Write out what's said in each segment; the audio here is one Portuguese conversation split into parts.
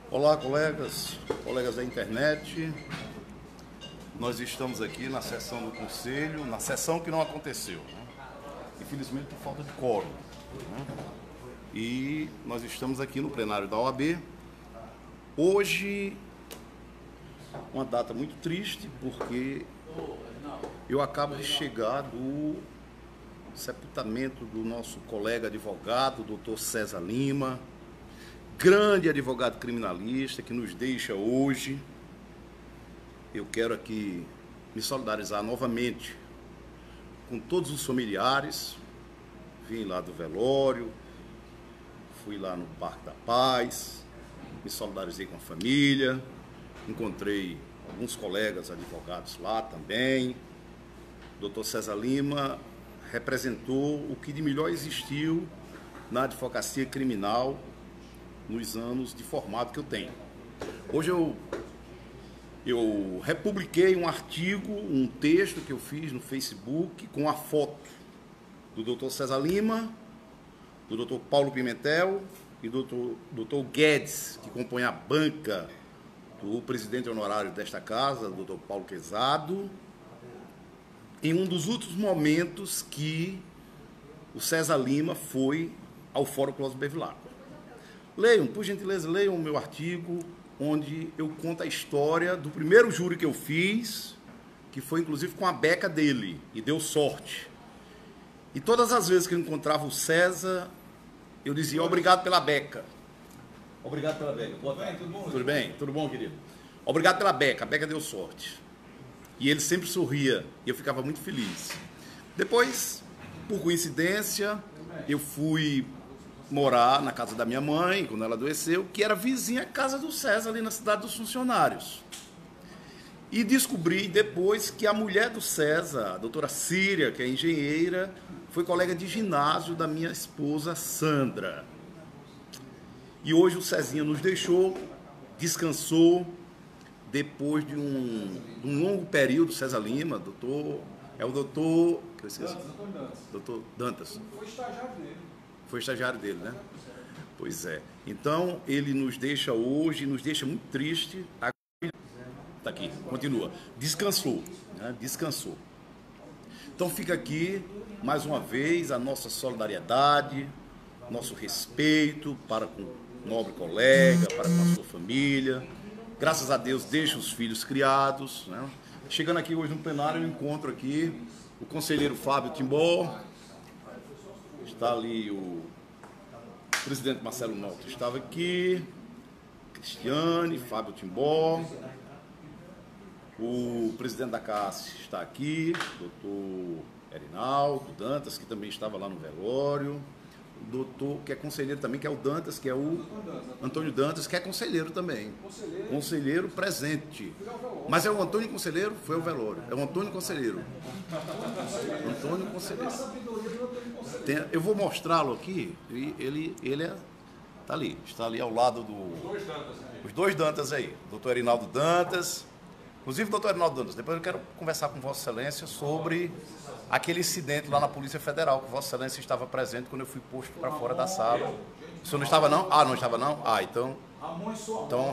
Olá, colegas da internet. Nós estamos aqui na sessão do Conselho, na sessão que não aconteceu, né? Infelizmente por falta de quórum, né? E nós estamos aqui no plenário da OAB. Hoje, uma data muito triste, porque eu acabo de chegar do sepultamento do nosso colega advogado, doutor César Lima, grande advogado criminalista que nos deixa hoje. Eu quero aqui me solidarizar novamente com todos os familiares. Vim lá do velório, fui lá no Parque da Paz, me solidarizei com a família, encontrei alguns colegas advogados lá também. O Dr. César Lima representou o que de melhor existiu na advocacia criminal nos anos de formado que eu tenho. Hoje eu republiquei um artigo, um texto que eu fiz no Facebook com a foto do Dr. César Lima, do Dr. Paulo Pimentel e do Dr. Guedes, que compõe a banca do presidente honorário desta casa, do Dr. Paulo Quezado, em um dos últimos momentos que o César Lima foi ao Fórum Cláudio Bevilacqua. Leiam, por gentileza, leiam o meu artigo, onde eu conto a história do primeiro júri que eu fiz, que foi inclusive com a beca dele, e deu sorte. E todas as vezes que eu encontrava o César, eu dizia, obrigado pela beca. Obrigado pela beca. Boa tarde. Tudo bem? Tudo bem? Tudo bom, querido? Obrigado pela beca, a beca deu sorte. E ele sempre sorria, e eu ficava muito feliz. Depois, por coincidência, eu fui morar na casa da minha mãe, quando ela adoeceu, que era vizinha à casa do César, ali na cidade dos funcionários. E descobri depois que a mulher do César, a doutora Síria, que é engenheira, foi colega de ginásio da minha esposa Sandra. E hoje o Cezinha nos deixou, descansou, depois de um longo período. César Lima, é o doutor... que eu esqueci. Doutor Dantas. Foi estagiário dele. Foi estagiário dele, né? Pois é. Então, ele nos deixa hoje, nos deixa muito triste. Está aqui, continua. Descansou, né? Descansou. Então, fica aqui, mais uma vez, a nossa solidariedade, nosso respeito para com o nobre colega, para com a sua família. Graças a Deus, deixa os filhos criados, né? Chegando aqui hoje no plenário, eu encontro aqui o conselheiro Fábio Timbó. Está ali o presidente Marcelo Malta, estava aqui, Cristiane, Fábio Timbó, o presidente da CAS está aqui, doutor Erinaldo Dantas, que também estava lá no velório, o doutor, que é conselheiro também, que é o Dantas, que é o Antônio Dantas, que é conselheiro também, conselheiro presente. Mas é o Antônio Conselheiro? Foi o velório, é o Antônio Conselheiro. Antônio Conselheiro. Eu vou mostrá-lo aqui, ele tá ali, está ali ao lado os dois Dantas aí, o doutor Erinaldo Dantas, inclusive o doutor Erinaldo Dantas, depois eu quero conversar com Vossa Excelência sobre aquele incidente lá na Polícia Federal, que Vossa Excelência estava presente quando eu fui posto para fora da sala. O senhor não estava não? Ah, não estava não? Ah, então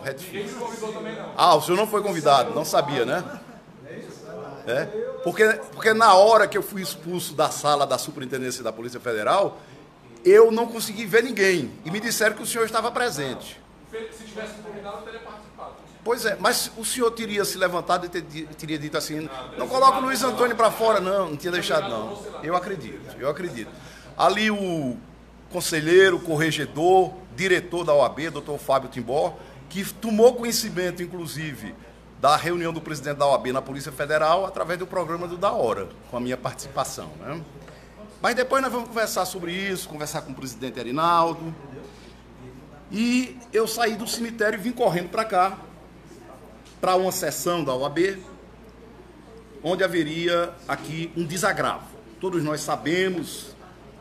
retifique. Ah, o senhor não foi convidado, não sabia, né? É, porque na hora que eu fui expulso da sala da Superintendência da Polícia Federal, eu não consegui ver ninguém. E me disseram que o senhor estava presente. Se tivesse convidado, eu teria participado. Pois é, mas o senhor teria se levantado e teria dito assim, não coloca o Luiz Antônio para fora, não tinha deixado não. Eu acredito. Ali o conselheiro, corregedor, diretor da OAB, doutor Fábio Timbó, que tomou conhecimento, inclusive, da reunião do presidente da OAB na Polícia Federal através do programa do Da Hora, com a minha participação, né? Mas depois nós vamos conversar sobre isso, conversar com o presidente Erinaldo. E eu saí do cemitério e vim correndo para cá, para uma sessão da OAB, onde haveria aqui um desagravo. Todos nós sabemos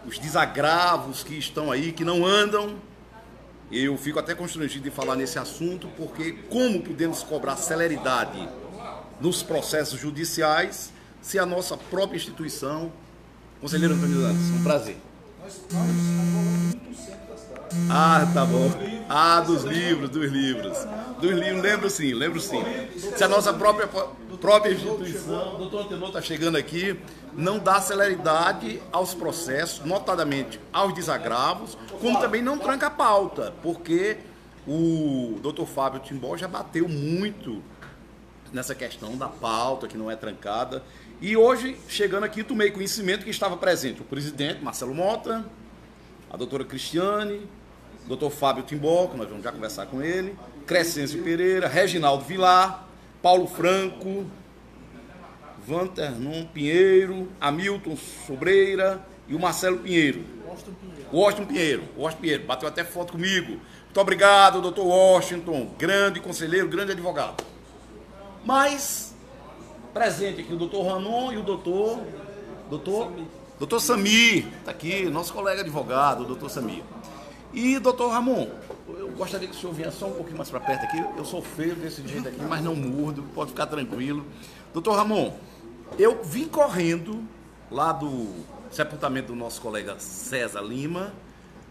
os desagravos que estão aí, que não andam. Eu fico até constrangido de falar nesse assunto, porque como podemos cobrar celeridade nos processos judiciais se a nossa própria instituição... Conselheiro Antônio Dantas, um prazer. Nós controlamos 1% da cidade. Ah, tá bom. Ah, dos livros. Dos livros, lembro sim. Se a nossa própria instituição, o doutor Antenor está chegando aqui, não dá celeridade aos processos, notadamente aos desagravos, como também não tranca a pauta, porque o doutor Fábio Timbó já bateu muito nessa questão da pauta, que não é trancada. E hoje, chegando aqui, tomei conhecimento que estava presente o presidente Marcelo Mota, a doutora Cristiane, o doutor Fábio Timbó, que nós vamos já conversar com ele, Crescêncio Pereira, Reginaldo Vilar, Paulo Franco, Vanternon Pinheiro, Hamilton Sobreira e o Marcelo Pinheiro. Washington Pinheiro, bateu até foto comigo. Muito obrigado, doutor Washington, grande conselheiro, grande advogado. Mas, presente aqui o doutor Ranon e o doutor Samir, está aqui, nosso colega advogado, o doutor Samir. E, doutor Ramon, eu gostaria que o senhor viesse só um pouquinho mais para perto aqui. Eu sou feio desse jeito aqui, mas não mudo, pode ficar tranquilo. Doutor Ramon, eu vim correndo lá do sepultamento do nosso colega César Lima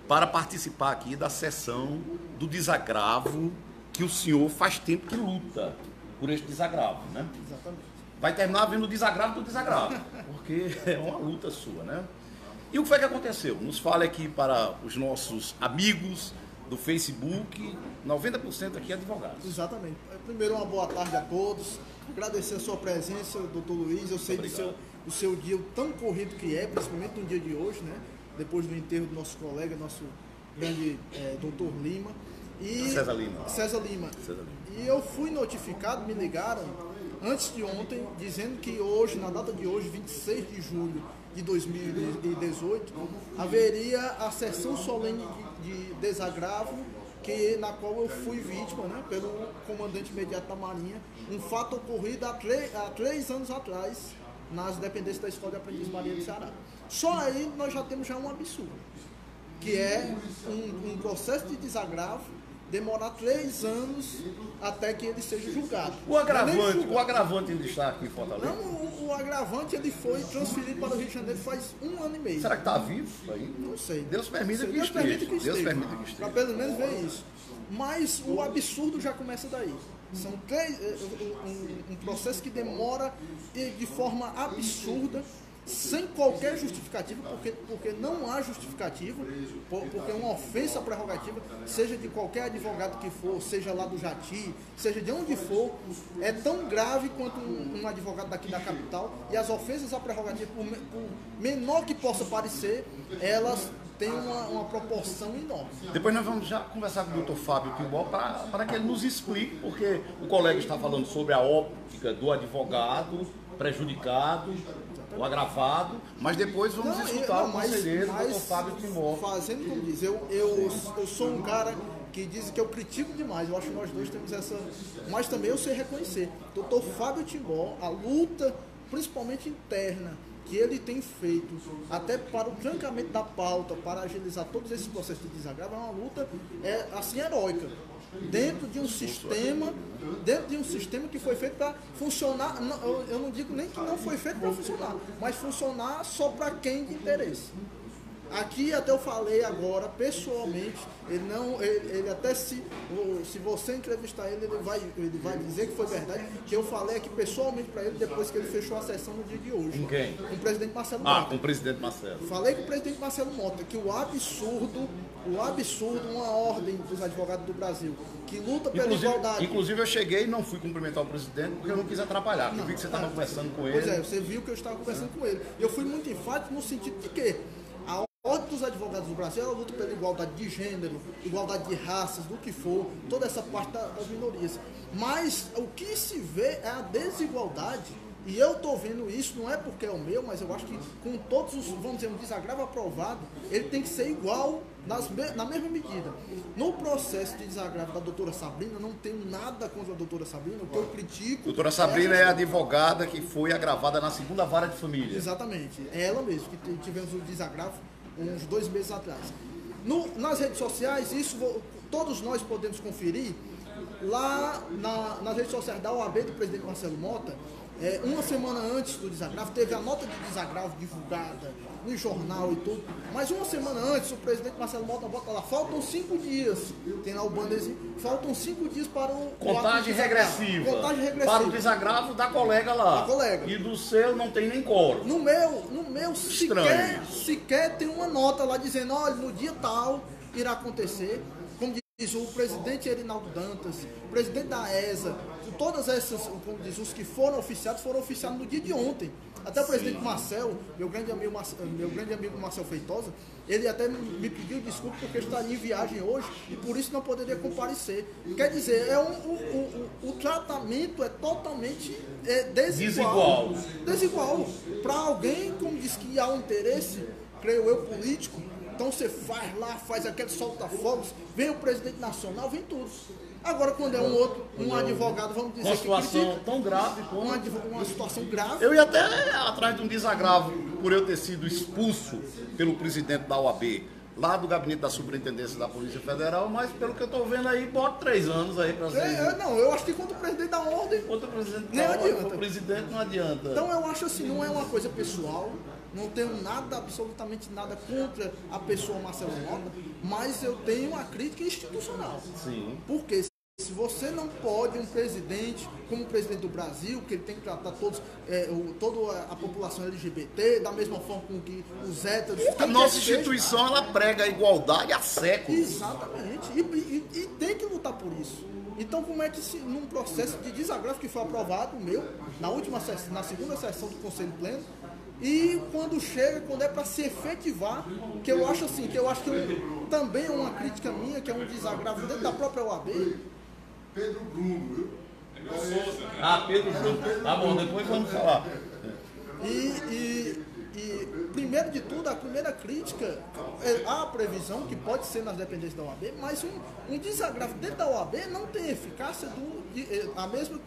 para participar aqui da sessão do desagravo que o senhor faz tempo que luta por este desagravo, né? Exatamente. Vai terminar vendo o desagravo do desagravo, porque é uma luta sua, né? E o que foi que aconteceu? Nos fale aqui para os nossos amigos do Facebook, 90% aqui é advogados. Exatamente. Primeiro, uma boa tarde a todos. Agradecer a sua presença, doutor Luiz. Eu sei do seu dia tão corrido que é, principalmente no dia de hoje, né? Depois do enterro do nosso colega, nosso grande doutor Lima. César Lima. E eu fui notificado, me ligaram antes de ontem, dizendo que hoje, na data de hoje, 26 de julho de 2018, haveria a sessão solene de desagravo, na qual eu fui vítima, né, pelo comandante imediato da Marinha, um fato ocorrido há 3 anos atrás, nas dependências da Escola de Aprendiz Marinha do Ceará. Só aí nós já temos um absurdo, que é um processo de desagravo demorar 3 anos até que ele seja julgado. O agravante ele está aqui em Fortaleza? Não, o agravante ele foi transferido para o Rio de Janeiro faz 1 ano e meio. Será que está vivo aí? Não sei. Deus permita que esteja. Para pelo menos ver isso. Mas o absurdo já começa daí. São um processo que demora de forma absurda, sem qualquer justificativa, porque não há justificativa, porque é uma ofensa à prerrogativa, seja de qualquer advogado que for, seja lá do Jati, seja de onde for, é tão grave quanto um advogado daqui da capital, e as ofensas à prerrogativa, por menor que possa parecer, elas têm uma proporção enorme. Depois nós vamos já conversar com o doutor Fábio Timbó para que ele nos explique, porque o colega está falando sobre a óptica do advogado prejudicado, o agravado, mas depois vamos escutar o conselheiro, o doutor Fábio Timbó. Fazendo como diz, eu sou um cara que diz que eu critico demais, eu acho que nós dois temos essa, mas também eu sei reconhecer. Doutor Fábio Timbó, a luta, principalmente interna, que ele tem feito, até para o trancamento da pauta, para agilizar todos esses processos de desagravo, é uma luta assim, heróica. Dentro de um sistema que foi feito para funcionar, eu não digo nem que não foi feito para funcionar, mas funcionar só para quem de interesse. Aqui até eu falei agora, pessoalmente, ele até se você entrevistar ele vai dizer que foi verdade, que eu falei aqui pessoalmente para ele depois que ele fechou a sessão no dia de hoje. Com quem? Com o presidente Marcelo Mota. Com o presidente Marcelo. Falei com o presidente Marcelo Mota que o absurdo, uma ordem dos advogados do Brasil, que luta pela igualdade. Inclusive eu cheguei e não fui cumprimentar o presidente porque eu não quis atrapalhar, porque eu vi que você estava conversando com ele. Pois é, você viu que eu estava conversando com ele. Eu fui muito enfático no sentido de que a ordem dos advogados do Brasil, ela luta pela igualdade de gênero, igualdade de raças, do que for, toda essa parte das minorias. Mas o que se vê é a desigualdade, e eu estou vendo isso, não é porque é o meu, mas eu acho que com todos os, vamos dizer, um desagravo aprovado, ele tem que ser igual na mesma medida. No processo de desagravo da doutora Sabrina, não tenho nada contra a doutora Sabrina, o que eu critico... Doutora Sabrina é a advogada que foi agravada na 2ª vara de família. Exatamente, é ela mesmo, que tivemos o desagravo uns 2 meses atrás. Nas redes sociais, isso todos nós podemos conferir, lá nas redes sociais da OAB do presidente Marcelo Mota, uma semana antes do desagravo, teve a nota de desagravo divulgada no jornal e tudo, mas uma semana antes o presidente Marcelo Mota bota lá, faltam 5 dias, tem lá o bannerzinho, faltam 5 dias para o Contagem regressiva. Contagem regressiva. Para o desagravo da colega lá. Da colega. E do seu não tem nem quórum. No meu sequer tem uma nota lá dizendo, olha, no dia tal irá acontecer, como diz o presidente Erinaldo Dantas, o presidente da ESA, todas essas, como diz, os que foram oficiados no dia de ontem. Até o presidente Marcel, meu grande amigo Marcel Feitosa, ele até me pediu desculpa porque estaria em viagem hoje e por isso não poderia comparecer. Quer dizer, o tratamento é totalmente desigual. Para alguém, como diz que há um interesse, creio eu, político, então você faz aquele solta-fogos, vem o presidente nacional, vem tudo. Agora, quando é um advogado, vamos dizer, uma situação tão grave como uma situação grave. Eu ia até atrás de um desagravo por eu ter sido expulso pelo presidente da OAB, lá do gabinete da Superintendência da Polícia Federal, mas pelo que eu estou vendo aí, bota 3 anos aí para ser. Não, eu acho que contra o presidente da ordem. Contra o presidente nem da adianta. ordem, o presidente não adianta. Então eu acho assim, não é uma coisa pessoal. Não tenho nada, absolutamente nada contra a pessoa Marcelo Mota, mas eu tenho uma crítica institucional. Sim. Porque se você não pode, um presidente, como o presidente do Brasil, que ele tem que tratar toda a população LGBT, da mesma forma com que os héteros... A nossa instituição, ela prega a igualdade há séculos. Exatamente. E tem que lutar por isso. Então, como é que num processo de desagravo que foi aprovado, na segunda sessão do Conselho Pleno, e quando é para se efetivar, que eu acho assim, também é uma crítica minha, que é um desagravo dentro da própria OAB. Pedro Bruno, viu? Pedro Bruno. Tá bom, depois vamos falar. E primeiro de tudo, a primeira crítica é a previsão, que pode ser nas dependências da OAB, mas um desagravo dentro da OAB não tem eficácia a mesma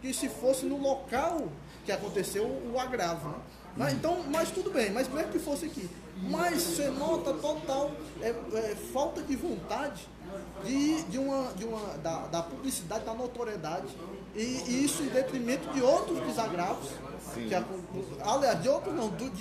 que se fosse no local que aconteceu o agravo, né? Mas tudo bem, mas mesmo que fosse aqui. Mas você nota total falta de vontade da publicidade, da notoriedade, e isso em detrimento de outros desagravos. Aliás, de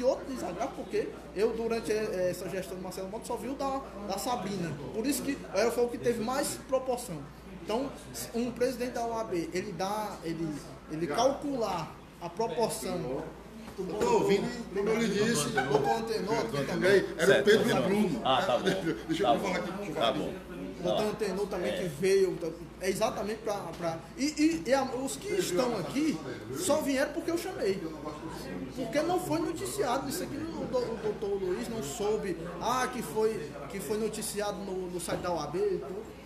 outro desagravo, porque eu, durante essa gestão do Marcelo Mota, só vi o da Sabrina. Por isso que foi o que teve mais proporção. Então, um presidente da OAB, ele calcular a proporção. Estou ouvindo, como eu lhe disse, Doutor Antenor também. Era o Pedro Bruno. Tá bom. Deixa eu falar aqui. Tá bom. Doutor Antenor também que veio, é exatamente para... E os que estão aqui só vieram porque eu chamei. Porque não foi noticiado, isso aqui o doutor Luiz não soube, que foi noticiado no site da OAB e tudo.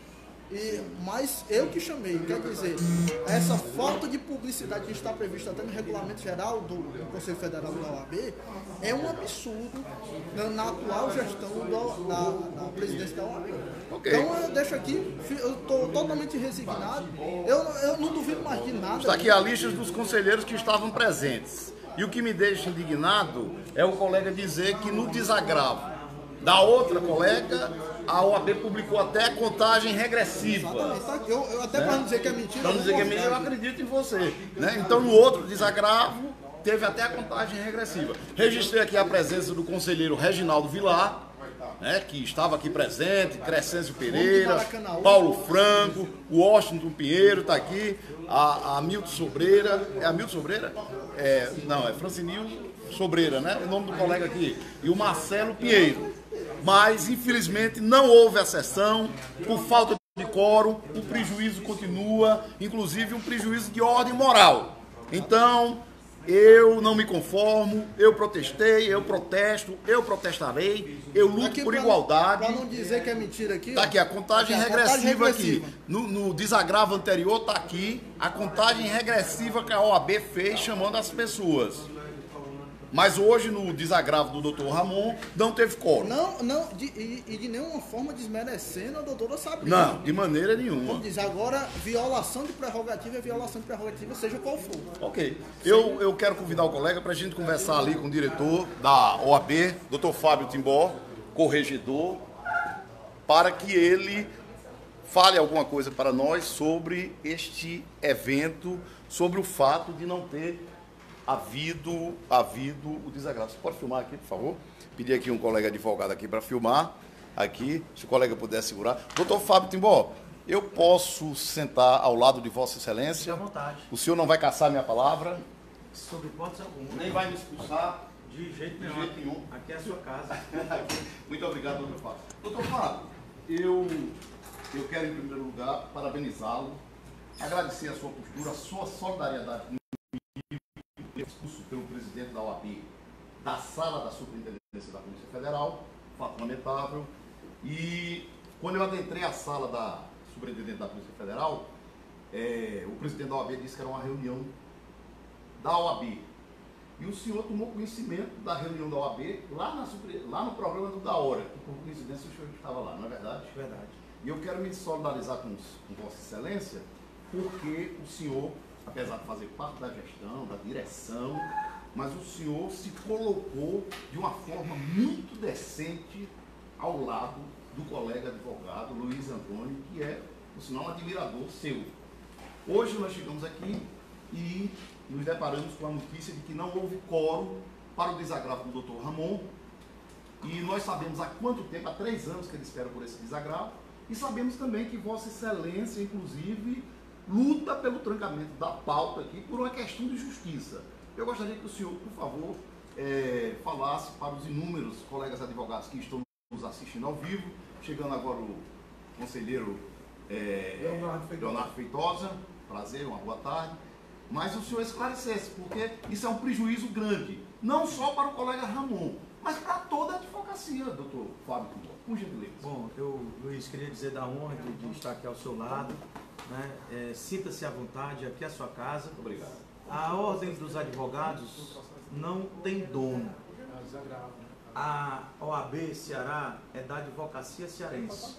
Mas eu que chamei, quer dizer, essa falta de publicidade que está prevista até no regulamento geral do Conselho Federal da OAB é um absurdo na atual gestão da presidência da OAB. Okay. Então eu deixo aqui, eu estou totalmente resignado, eu não duvido mais de nada. Está aqui a lista dos conselheiros que estavam presentes. E o que me deixa indignado é o colega dizer que no desagravo da outra colega, a OAB publicou até a contagem regressiva. Exatamente. Eu até para não dizer que é mentira. Para não dizer que é mentira, eu acredito em você. Né? Então, no outro desagravo, teve até a contagem regressiva. Registrei aqui a presença do conselheiro Reginaldo Vilar, né, que estava aqui presente, Crescêncio Pereira, Paulo Franco, o Washington Pinheiro está aqui, a Milton Sobreira. É a Milton Sobreira? Não, é Francinil Sobreira, né? O nome do colega aqui. E o Marcelo Pinheiro. Mas, infelizmente, não houve a sessão, por falta de quórum, o prejuízo continua, inclusive um prejuízo de ordem moral. Então, eu não me conformo, eu protestei, eu protesto, eu protestarei, eu luto por igualdade. Para não dizer que é mentira aqui... Está aqui a contagem regressiva aqui. No desagravo anterior está aqui a contagem regressiva que a OAB fez chamando as pessoas. Mas hoje, no desagravo do doutor Ramon, não teve quórum. De nenhuma forma desmerecendo a doutora Sabrina. Não, de maneira nenhuma. Vamos dizer, agora, violação de prerrogativa é violação de prerrogativa, seja qual for. Ok. Eu quero convidar o colega para a gente conversar ali com o diretor da OAB, doutor Fábio Timbó, corregedor, para que ele fale alguma coisa para nós sobre este evento, sobre o fato de não ter havido o desagravo. Você pode filmar aqui, por favor? Pedir aqui um colega advogado aqui para filmar aqui, se o colega puder segurar. Doutor Fábio Timbó, eu posso sentar ao lado de Vossa Excelência? Fique à vontade. O senhor não vai caçar minha palavra? Sob hipótese alguma. Nem vai me expulsar? De jeito De nenhum. jeito nenhum. Aqui é a sua casa. Muito obrigado, doutor Fábio. Doutor Fábio, eu quero, em primeiro lugar, parabenizá-lo, agradecer a sua postura, a sua solidariedade comigo, expulso pelo presidente da OAB, da sala da Superintendência da Polícia Federal, fato lamentável. E quando eu adentrei a sala da Superintendente da Polícia Federal, o presidente da OAB disse que era uma reunião da OAB. E o senhor tomou conhecimento da reunião da OAB lá no programa do Da Hora, que por coincidência o senhor estava lá, não é verdade? Verdade. E eu quero me solidarizar com Vossa Excelência, porque o senhor, apesar de fazer parte da gestão, da direção, mas o senhor se colocou de uma forma muito decente ao lado do colega advogado Luiz Antônio, que é, por sinal, um admirador seu. Hoje nós chegamos aqui e nos deparamos com a notícia de que não houve quórum para o desagravo do Dr. Ramon, e nós sabemos há quanto tempo, há 3 anos que ele espera por esse desagravo, e sabemos também que Vossa Excelência, inclusive, luta pelo trancamento da pauta aqui por uma questão de justiça. Eu gostaria que o senhor, por favor, falasse para os inúmeros colegas advogados que estão nos assistindo ao vivo, chegando agora o conselheiro Leonardo Feitosa, prazer, uma boa tarde, mas o senhor esclarecesse, porque isso é um prejuízo grande, não só para o colega Ramon, mas para toda a advocacia, doutor Fábio Timbó, por gentileza. Bom, Luiz, queria dizer da honra de estar aqui ao seu lado, né? Sinta-se à vontade, aqui é a sua casa. Obrigado. A Ordem dos Advogados não tem dono. A OAB Ceará é da advocacia cearense.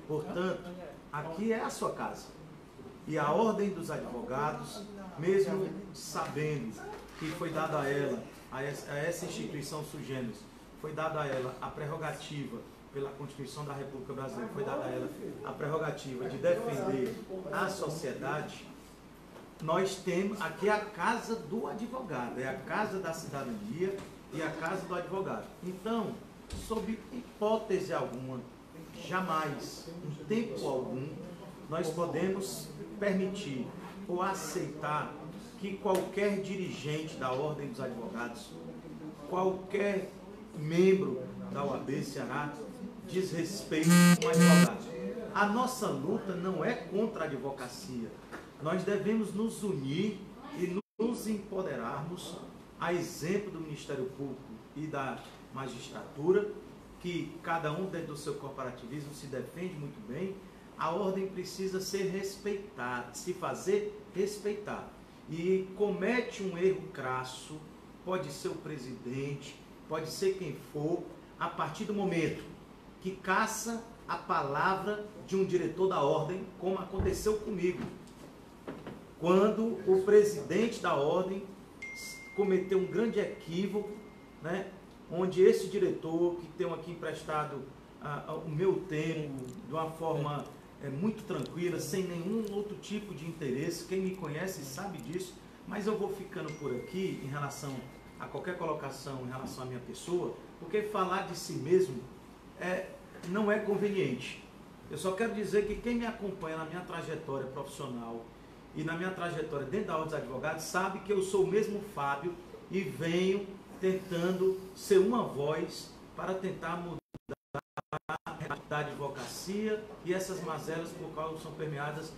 Portanto, aqui é a sua casa. E a Ordem dos Advogados, mesmo sabendo que foi dada a ela, a essa instituição sui generis, foi dada a ela a prerrogativa, pela Constituição da República Brasileira, foi dada a ela a prerrogativa de defender a sociedade. Nós temos aqui a casa do advogado, é a casa da cidadania e a casa do advogado. Então, sob hipótese alguma, jamais, em tempo algum, nós podemos permitir ou aceitar que qualquer dirigente da Ordem dos Advogados, qualquer membro da OAB Ceará, desrespeite um advogado. A nossa luta não é contra a advocacia. Nós devemos nos unir e nos empoderarmos, a exemplo do Ministério Público e da magistratura, que cada um dentro do seu corporativismo se defende muito bem. A ordem precisa ser respeitada, se fazer respeitar. E comete um erro crasso, pode ser o presidente, pode ser quem for, a partir do momento que caça a palavra de um diretor da ordem, como aconteceu comigo, quando o presidente da ordem cometeu um grande equívoco, né, onde esse diretor, que tem aqui emprestado o meu tempo de uma forma muito tranquila, sem nenhum outro tipo de interesse, quem me conhece sabe disso, mas eu vou ficando por aqui em relação a qualquer colocação em relação à minha pessoa, porque falar de si mesmo não é conveniente. Eu só quero dizer que quem me acompanha na minha trajetória profissional e na minha trajetória dentro da Ordem dos Advogados sabe que eu sou o mesmo Fábio e venho tentando ser uma voz para tentar mudar da advocacia e essas mazelas por qual são permeadas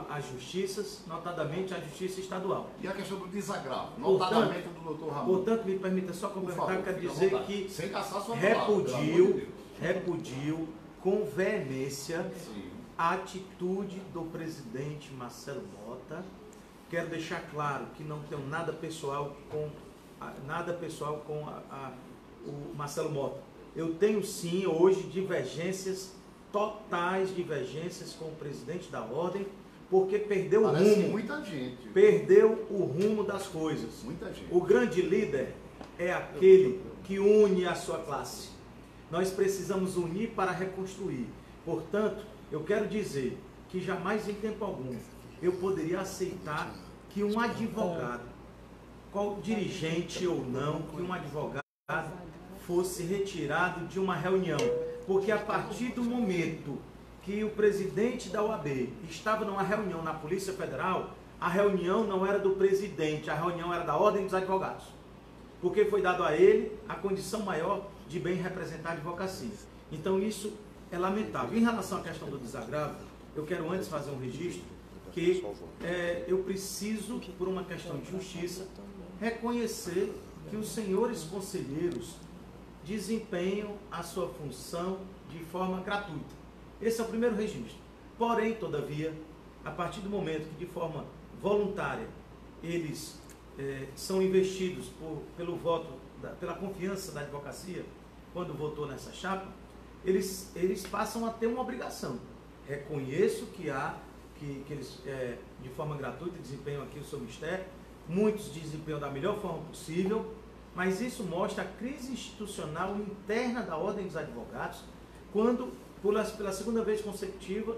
as justiças, notadamente a justiça estadual. E a questão do desagravo, notadamente do doutor Ramon. Portanto, me permita só complementar, quero dizer que sem caçar sua repudio com veemência a atitude do presidente Marcelo Mota. Quero deixar claro que não tenho nada pessoal com o Marcelo Mota. Eu tenho sim hoje totais divergências com o presidente da ordem, porque perdeu o rumo. Muita gente. Perdeu o rumo das coisas. Muita gente. O grande líder é aquele que une a sua classe. Nós precisamos unir para reconstruir. Portanto, eu quero dizer que jamais em tempo algum eu poderia aceitar que um advogado qual dirigente ou não que um advogado fosse retirado de uma reunião, porque a partir do momento que o presidente da OAB estava numa reunião na Polícia Federal, a reunião não era do presidente, a reunião era da Ordem dos Advogados, porque foi dado a ele a condição maior de bem representar a advocacia. Então isso é lamentável. Em relação à questão do desagravo, eu quero antes fazer um registro que eu preciso, por uma questão de justiça, reconhecer que os senhores conselheiros desempenham a sua função de forma gratuita. Esse é o primeiro registro. Porém, todavia, a partir do momento que de forma voluntária eles são investidos pelo voto, pela confiança da advocacia, quando votou nessa chapa, eles passam a ter uma obrigação. Reconheço que eles, de forma gratuita, desempenham aqui o seu mistério, muitos desempenham da melhor forma possível, mas isso mostra a crise institucional interna da Ordem dos Advogados, quando, pela segunda vez consecutiva,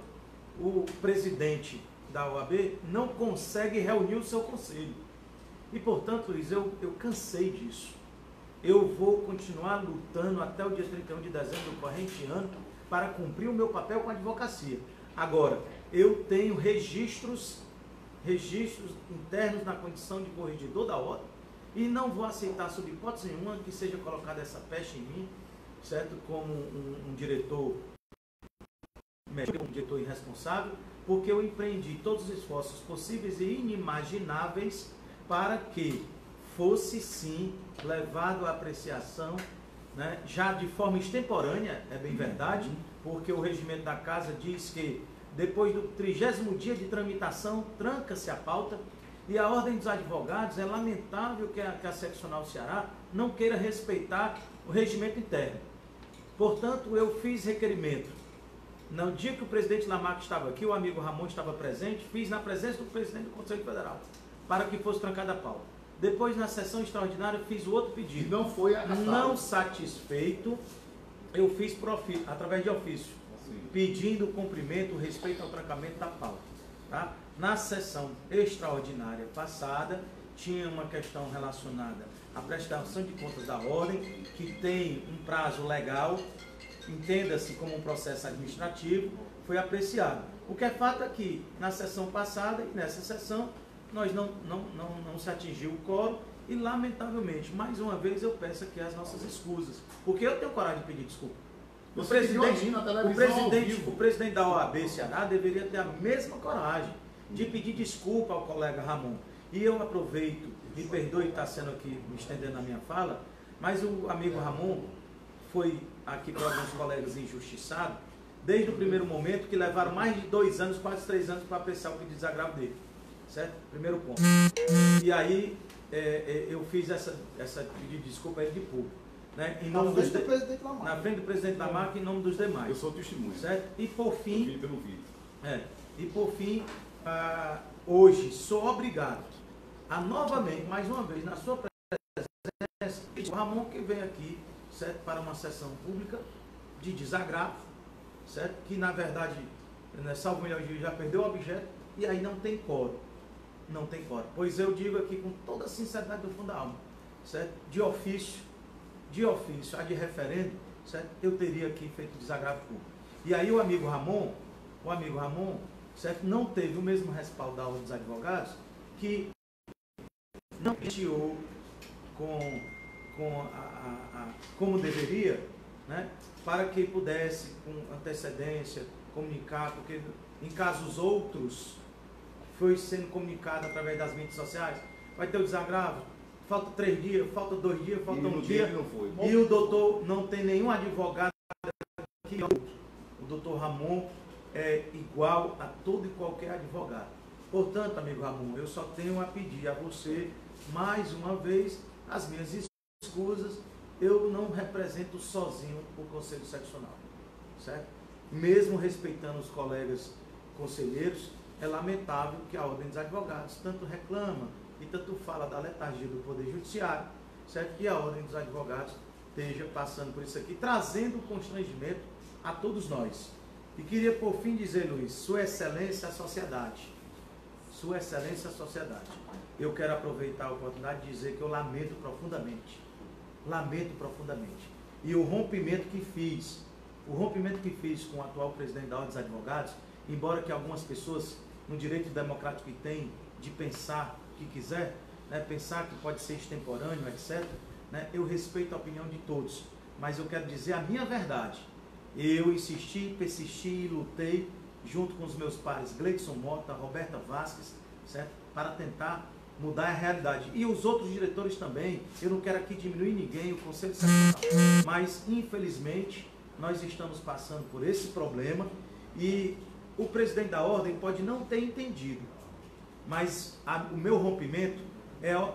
o presidente da OAB não consegue reunir o seu conselho. E, portanto, Luiz, eu cansei disso. Eu vou continuar lutando até o dia 31 de dezembro do corrente ano para cumprir o meu papel com a advocacia. Agora, eu tenho registros internos na condição de corregedor da ordem e não vou aceitar, sob hipótese nenhuma, que seja colocada essa peste em mim, certo? Como um diretor irresponsável, porque eu empreendi todos os esforços possíveis e inimagináveis para que fosse sim levado à apreciação, né, já de forma extemporânea, é bem verdade, porque o regimento da casa diz que depois do 30º dia de tramitação, tranca-se a pauta, e a Ordem dos Advogados, é lamentável que a seccional Ceará não queira respeitar o regimento interno. Portanto, eu fiz requerimento. No dia que o presidente Lamarck estava aqui, o amigo Ramon estava presente, fiz na presença do presidente do Conselho Federal, para que fosse trancada a pauta. Depois, na sessão extraordinária, fiz o outro pedido. E não foi acatado. Não satisfeito, eu fiz através de ofício, pedindo o cumprimento, o respeito ao trancamento da pauta. Tá? Na sessão extraordinária passada, tinha uma questão relacionada à prestação de contas da ordem, que tem um prazo legal, entenda-se como um processo administrativo, foi apreciado. O que é fato é que, na sessão passada e nessa sessão, nós não se atingiu o quórum e, lamentavelmente, mais uma vez eu peço aqui as nossas escusas, porque eu tenho coragem de pedir desculpa. O presidente da OAB Ceará deveria ter a mesma coragem de pedir desculpa ao colega Ramon. E eu aproveito, me perdoe estar sendo aqui, me estendendo na minha fala, mas o amigo Ramon foi aqui para alguns colegas injustiçado, desde o primeiro momento, que levaram mais de 2 anos, quase 3 anos, para apreciar o pedido de desagravo dele. Certo? Primeiro ponto. E aí eu fiz essa pedido de desculpa a ele de público. Né? Em nome do presidente Lamarck. Na frente do presidente Lamarck, em nome dos demais. Eu sou testemunha. Certo? E por fim, pelo vídeo. Hoje sou obrigado a novamente, mais uma vez, na sua presença, o Ramon que vem aqui, certo, para uma sessão pública de desagravo, certo? Que na verdade, né, salvo melhor dia, já perdeu o objeto e aí não tem quórum. Não tem quórum. Pois eu digo aqui com toda a sinceridade do fundo da alma, certo? De ofício, a de referendo, certo? Eu teria aqui feito desagravo público. E aí o amigo Ramon, certo? Não teve o mesmo respaldo da Ordem dos Advogados, que não iniciou como deveria, né? Para que pudesse, com antecedência, comunicar, porque em casos outros foi sendo comunicado através das mídias sociais, vai ter o desagravo, falta 3 dias, falta 2 dias, falta 1 dia, e o doutor não tem nenhum advogado aqui, o doutor Ramon é igual a todo e qualquer advogado. Portanto, amigo Ramon, eu só tenho a pedir a você, mais uma vez, as minhas escusas. Eu não represento sozinho o Conselho Seccional, certo? Mesmo respeitando os colegas conselheiros, é lamentável que a Ordem dos Advogados tanto reclama e tanto fala da letargia do Poder Judiciário, certo? E a Ordem dos Advogados esteja passando por isso aqui, trazendo constrangimento a todos nós. E queria, por fim, dizer, Luiz, Sua Excelência, a sociedade. Sua Excelência, a sociedade. Eu quero aproveitar a oportunidade de dizer que eu lamento profundamente. Lamento profundamente. E o rompimento que fiz com o atual presidente da Ordem dos Advogados, embora que algumas pessoas, no direito democrático que têm, de pensar o que quiser, né, pensar que pode ser extemporâneo, etc., né, eu respeito a opinião de todos, mas eu quero dizer a minha verdade. Eu insisti, persisti e lutei junto com os meus pares Gleidson Mota, Roberta Vasques, certo? Para tentar mudar a realidade. E os outros diretores também. Eu não quero aqui diminuir ninguém, o Conselho Seccional. Mas, infelizmente, nós estamos passando por esse problema e o presidente da Ordem pode não ter entendido, mas o meu rompimento é a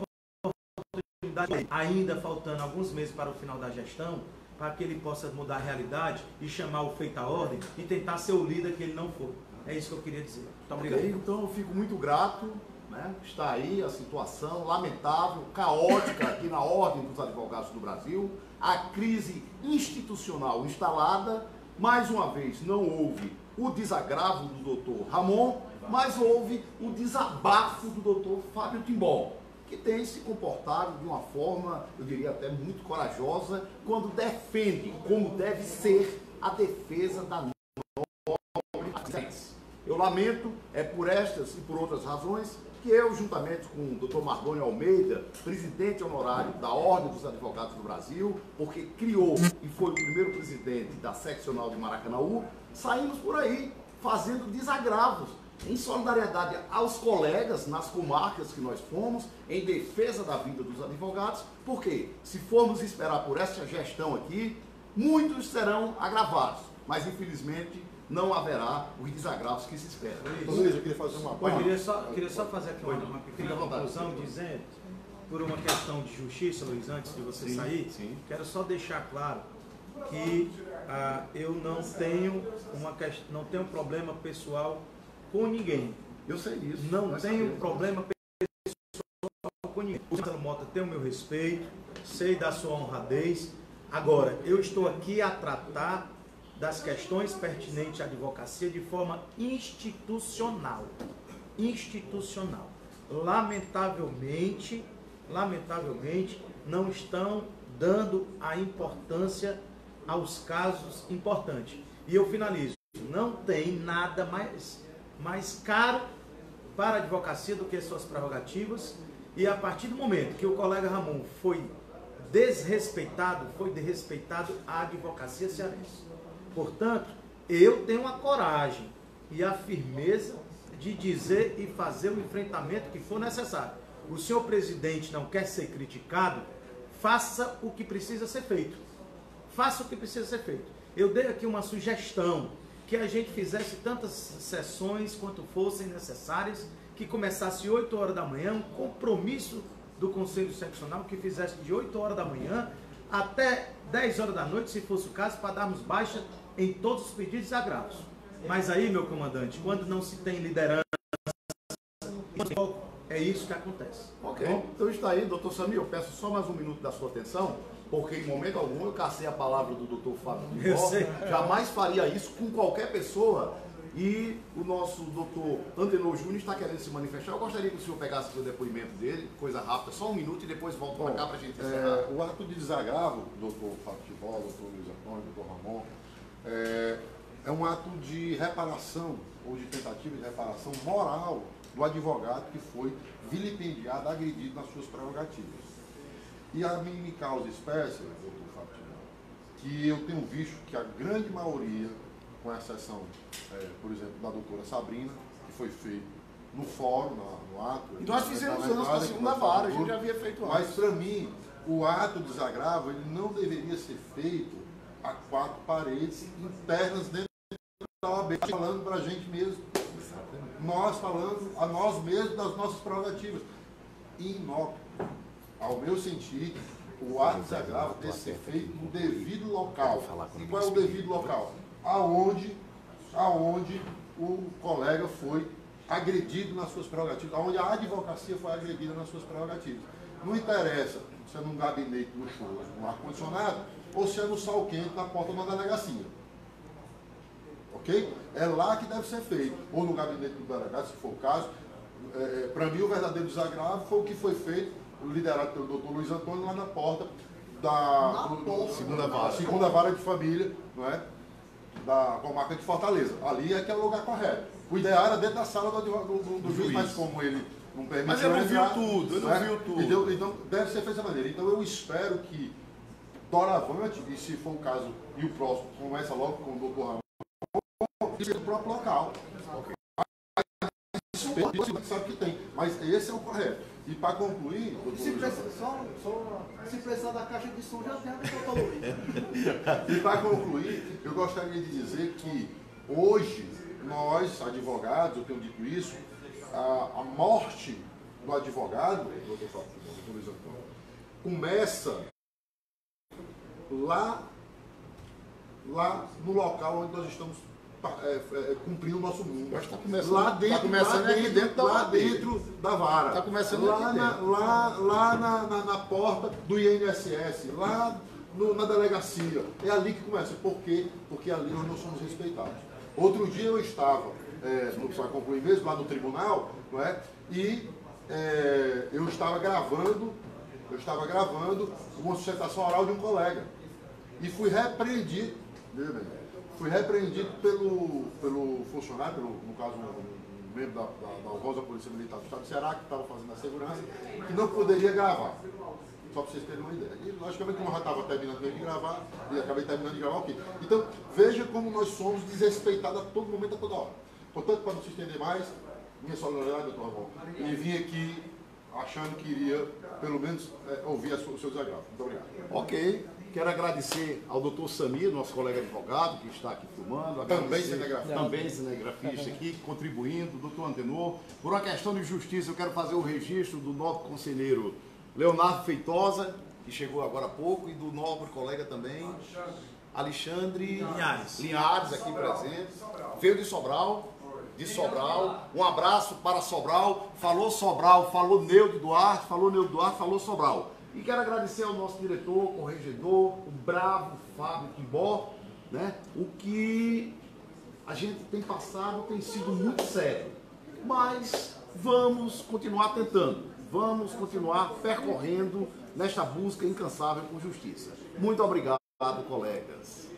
oportunidade, ainda faltando alguns meses para o final da gestão, para que ele possa mudar a realidade e chamar o feito à ordem e tentar ser o líder que ele não for. É isso que eu queria dizer. Tá ok, então eu fico muito grato, né? Está aí a situação lamentável, caótica aqui na Ordem dos Advogados do Brasil, a crise institucional instalada. Mais uma vez, não houve o desagravo do doutor Ramon, mas houve o desabafo do doutor Fábio Timbó, que tem se comportado de uma forma, eu diria até muito corajosa, quando defende como deve ser a defesa da nobre ciência. Eu lamento, é por estas e por outras razões, que eu, juntamente com o Dr. Mardônio Almeida, presidente honorário da Ordem dos Advogados do Brasil, porque criou e foi o primeiro presidente da seccional de Maracanaú, saímos por aí fazendo desagravos em solidariedade aos colegas nas comarcas que nós fomos, em defesa da vida dos advogados, porque se formos esperar por essa gestão aqui, muitos serão agravados, mas infelizmente não haverá os desagravos que se esperam. Luiz, eu queria fazer uma parte. Eu queria só fazer aqui uma pequena conclusão, dizendo, por uma questão de justiça, Luiz, antes de você sair, quero só deixar claro que eu não tenho problema pessoal com ninguém. Eu sei disso. Não tenho problema pessoal com ninguém. O Marcelo Mota tem o meu respeito, sei da sua honradez. Agora, eu estou aqui a tratar das questões pertinentes à advocacia de forma institucional. Institucional. Lamentavelmente, não estão dando a importância aos casos importantes. E eu finalizo. Não tem nada mais caro para a advocacia do que suas prerrogativas. E a partir do momento que o colega Ramon foi desrespeitado a advocacia cearense. Portanto, eu tenho a coragem e a firmeza de dizer e fazer o enfrentamento que for necessário. O senhor presidente não quer ser criticado, faça o que precisa ser feito. Faça o que precisa ser feito. Eu dei aqui uma sugestão, que a gente fizesse tantas sessões quanto fossem necessárias, que começasse 8 horas da manhã, um compromisso do Conselho Seccional que fizesse de 8 horas da manhã até 10 horas da noite, se fosse o caso, para darmos baixa em todos os pedidos e agravos. Mas aí, meu comandante, quando não se tem liderança, é isso que acontece. Ok, então está aí, doutor Samir, eu peço só mais um minuto da sua atenção, porque em momento algum eu cacei a palavra do doutor Fábio Timbó, jamais faria isso com qualquer pessoa, e o nosso doutor Antenor Júnior está querendo se manifestar. Eu gostaria que o senhor pegasse o depoimento dele, coisa rápida, só um minuto, e depois volta para cá para a gente encerrar. O ato de desagravo, doutor Fábio Timbó, doutor Luiz Antônio, doutor Ramon, é um ato de reparação, ou de tentativa de reparação moral do advogado que foi vilipendiado, agredido nas suas prerrogativas. E a mim me causa espécie, doutor Fábio Timbó, que eu tenho visto que a grande maioria, com exceção, por exemplo, da doutora Sabrina, que foi feito no fórum, no ato. E nós fizemos antes com a segunda vara, a gente já havia feito antes. Mas, para mim, o ato de desagravo, ele não deveria ser feito a 4 paredes internas dentro da OAB, falando para a gente mesmo. Nós falando a nós mesmos das nossas prerrogativas. Inócuo. Ao meu sentir, o ato de desagravo deve ser feito no devido local. E qual é o devido local? Aonde o colega foi agredido nas suas prerrogativas, aonde a advocacia foi agredida nas suas prerrogativas. Não interessa se é num gabinete luxuoso, num ar-condicionado, ou se é no sol quente na porta de uma delegacia. Ok? É lá que deve ser feito, ou no gabinete do delegado, se for o caso, para mim, o verdadeiro desagravo foi o que foi feito, liderado pelo doutor Luiz Antônio, lá na porta da segunda vara de família, não é? Da comarca de Fortaleza. Ali é que é o lugar correto. O ideal era dentro da sala do juiz, mas como ele não permitiu. Mas ele não viu entrar, tudo, ele não viu tudo. Então deve ser feita dessa maneira. Então eu espero que doravante, e se for o caso, e o próximo começa logo com o doutor Ramon, do próprio local. Sabe que tem, mas esse é o correto. E para concluir, Se precisar da caixa de som, já tem a doutor Luiz. E para concluir, eu gostaria de dizer que hoje, nós, advogados, eu tenho dito isso, a morte do advogado, doutor Luiz Antônio, começa lá no local onde nós estamos cumprindo o nosso mundo. Mas está começando, lá dentro, começando aqui dentro da lá dentro da vara. Está começando lá aqui dentro. Lá na porta do INSS, lá na delegacia. É ali que começa. Por quê? Porque ali nós não somos respeitados. Outro dia eu estava, para concluir mesmo, lá no tribunal, não é? E eu estava gravando uma sustentação oral de um colega. E fui repreendido, pelo funcionário, no caso um membro da honrosa Polícia Militar do Estado do Ceará, que estava fazendo a segurança, que não poderia gravar. Só para vocês terem uma ideia. E logicamente como eu já estava terminando de gravar, e acabei terminando de gravar o quê? Então, veja como nós somos desrespeitados a todo momento, a toda hora. Portanto, para não se estender mais, minha solidariedade, doutor Ramon, e vim aqui achando que iria, pelo menos, ouvir o seu desagravo. Muito obrigado. Ok. Quero agradecer ao doutor Samir, nosso colega advogado, que está aqui filmando. Também cinegrafista. Também cinegrafista aqui, contribuindo. Doutor Antenor. Por uma questão de justiça, eu quero fazer o registro do nobre conselheiro Leonardo Feitosa, que chegou agora há pouco, e do nobre colega também, Alexandre Linhares, aqui presente. Veio de Sobral. Um abraço para Sobral. Falou Neudo Duarte, falou Sobral. E quero agradecer ao nosso diretor, corregedor, o bravo Fábio Timbó, né? O que a gente tem passado tem sido muito sério. Mas vamos continuar tentando, vamos continuar percorrendo nesta busca incansável por justiça. Muito obrigado, colegas.